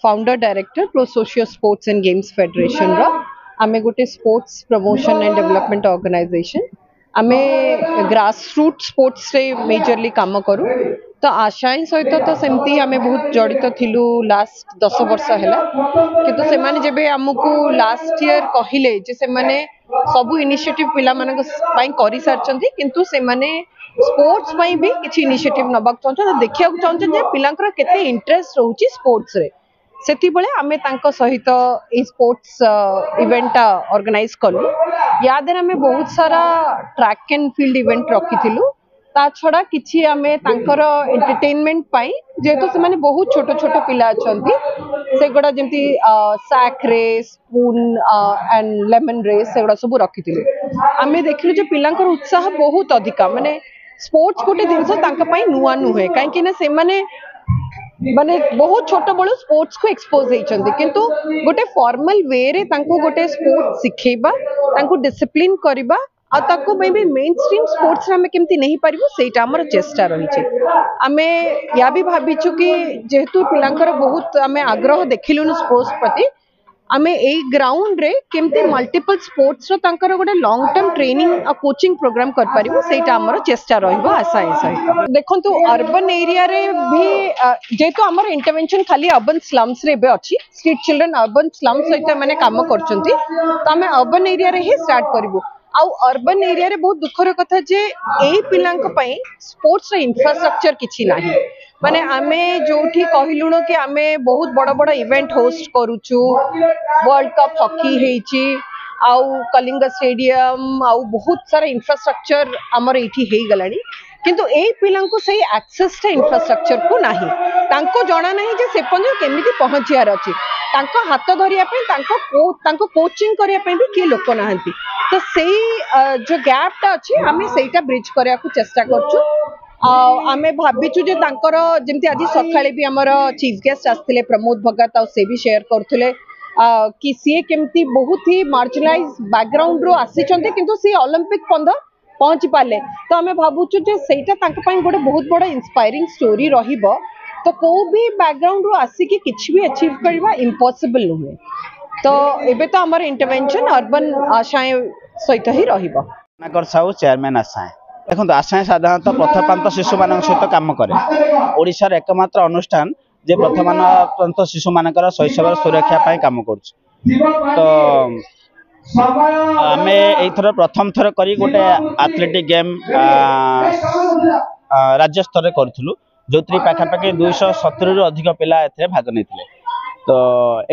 Founder director pro socio sports and games federation रो आमे गोटे sports promotion and development organisation आमे grass root sports रे majorly काम करू तो आशाएं सहित तो सेमती आमे बहुत जड़ित थिलु लास्ट 10 वर्ष हैला किंतु से माने जेबे हमकु लास्ट ईयर कहिले जे से माने सब इनिशिएटिव पिला मानक पई करि सारचंती किंतु से माने स्पोर्ट्स पई भी किछि इनिशिएटिव नबाक चाहछन देखिया चाहछन जे पिलांकर केते इंटरेस्ट रहउची स्पोर्ट्स रे सेति बळे आमे तांको सहित ए स्पोर्ट्स इवेंट ऑर्गेनाइज कलु याद रे आमे बहुत सारा ट्रैक एंड फील्ड इवेंट रखिथिलु ता छड़ा किछि आमे तांकर एंटरटेनमेंट पाई जेतो से माने बहुत छोटो छोटो पिला अछंती से गोडा जेंती sack race spoon and lemon race से गोडा सब रखिथिलु आमे देखिलु जे पिलांकर उत्साह बहुत अधिका माने स्पोर्ट्स गोटे जिनस तांका पई नुवा नुहे काहे कि ना से माने माने बहुत छोट बळु स्पोर्ट्स को एक्सपोज हेचंती किंतु गोटे फॉर्मल वे रे तांको गोटे स्पोर्ट्स सिखेबा तांको डिसिप्लिन करबा आ ताको भी मेन स्ट्रीम स्पोर्ट्स रे हमें केमती नहीं पारिबो सेटा हमर चेष्टा रही छे आमे या भी भाबिछु कि जेहेतु पिलांकर बहुत आमे आग्रह देखिलुनु स्पोर्ट्स प्रति आमे ए ग्राउंड रे केमती मल्टीपल स्पोर्ट्स रो तांकर गोटे लॉन्ग टर्म ट्रेनिंग आ कोचिंग प्रोग्राम कर पारिबो सेटा हमर चेष्टा रहिबो आशा सहित देखंतु अर्बन एरिया रे भी जेतो हमर इंटरवेंशन खाली अर्बन स्लम्स रे बे अछि स्ट्रीट चिल्ड्रन अर्बन स्लम्स सहित माने काम करचंती त हमें अर्बन एरिया रे ही स्टार्ट करिवो आउ अर्बन एरिया रे बहुत दुखर कथा जे एई पिलांक पई स्पोर्ट्स रे इंफ्रास्ट्रक्चर किछि नाही माने आमे जोठी कहिलुनो कि आमे बहुत बड़ बड़ इवेंट होस्ट करूछु वर्ल्ड कप हॉकी हेची आउ कलिंग स्टेडियम आउ बहुत सारा इंफ्रास्ट्रक्चर हमर एठी हेई गलानी किंतु एई पिलांको सही एक्सेस टा इंफ्रास्ट्रक्चर को नाही तांको जणा नाही जे सेपंज केमिति पहुंचियार अछि तांको हाथ धरिया पे तांको कोचिंग करिया पे भी के लोक नाहंती तो सेही जो गैप टा अछि हमें सेटा ब्रिज करिया को चेष्टा करछु आमे भाबिछु जे तांकर जेमति आज सखाळे भी हमर चीफ गेस्ट आस्थिले प्रमोद भगत और से भी शेयर करथुले कि सी केमती बहुत ही मार्जिनलाइज बैकग्राउंड रो आसीचंते किंतु सी ओलंपिक पंद पहुंची पाले तो आमे भाबुछु जे सेटा तांक पई गोटे बहुत बड़ इंस्पायरिंग स्टोरी रहिबो तो को भी बैकग्राउंड रो आसी कि किछ भी अचीव करबा इम्पॉसिबल नुहे तो एबे तो हमर इंटरवेंशन अर्बन आशाएं सहित ही रहिबो नागर साहू चेयरमैन आशाएं देखो आशाएं साधारणतः प्रथमपांत शिशु मान सहित काम करे ओडिशार एकमात्र अनुष्ठान जे प्रथमपांत शिशु मानकर शैशव सुरक्षा पाई काम करछ तो आमे एथर प्रथम थर करी गोटे एथलेटिक गेम राज्य स्तर करथुलु जोत्री पाखापाखि 270 रु अधिक पिला एथे भाग नेथिले तो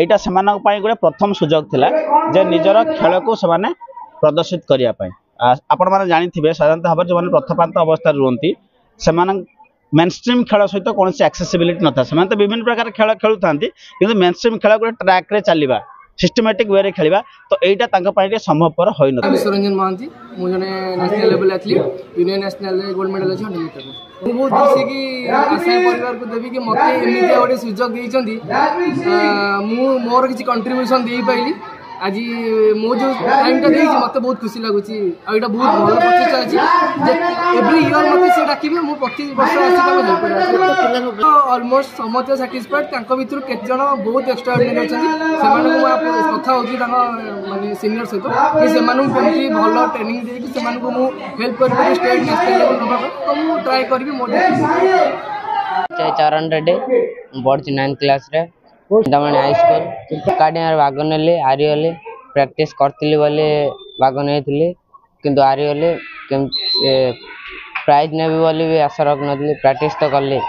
एटा समानक पाई गोटे प्रथम सुजोग थिला जे निजर खेल को समाने प्रदर्शित करिया पाई आपण माने जानि थिबे साधारणतः भाव जो माने प्रथमपांत अवस्था रुहंती समान मेनस्ट्रीम खेल सहित कौन एक्सेसिबिलिटी नथा समान तो विभिन्न प्रकार खेल खेलु थांती किंतु मेनस्ट्रीम खेल गोटे ट्रैक रे चलीबा सिस्टमैटिक वे रे खेलिबा तो एटा तांका पाई संभवपर होय न विश्वरंजन महांती मु जने national level athlete union national रे गोल्ड मेडल अछि 100 मीटर मु बहुत खुशी की आशा परिवार को देबी कि मते एमिति ओडे सुजोग देइचंदी मु मोर किछि कंट्रीब्यूशन देई पाइली आज मो जो टाइम टा देइछि मते बहुत खुशी लागुची आ एटा बहुत भलो प्रचेष्टा अछि जे एवरी ईयर मते से डाकिबे मु प्रति वर्ष आसी ताको हेल्प ऑलमोस्ट समते सैटिस्फाइड तांको भितर केत जण बहुत एक्स्ट्राऑर्डिनरी अछंती सेमानु मु कथा होची तांको माने सीनियर सहित कि सेमानु केमती भलो ट्रेनिंग देई कि सेमानु को मु हेल्प करबे स्टेट नेशनल लेवल नबा तो मु ट्राई करबी मो चरण रेड्डी पढ़ी 9th क्लास रे दमन हाई स्कूल काडियार भाग नेली हारिगली प्रैक्टिस करथिली बोले भाग नेथिली किंतु हारिगली प्राइज नेबी बोली भी आशा रख नथली प्रैक्टिस तो करली।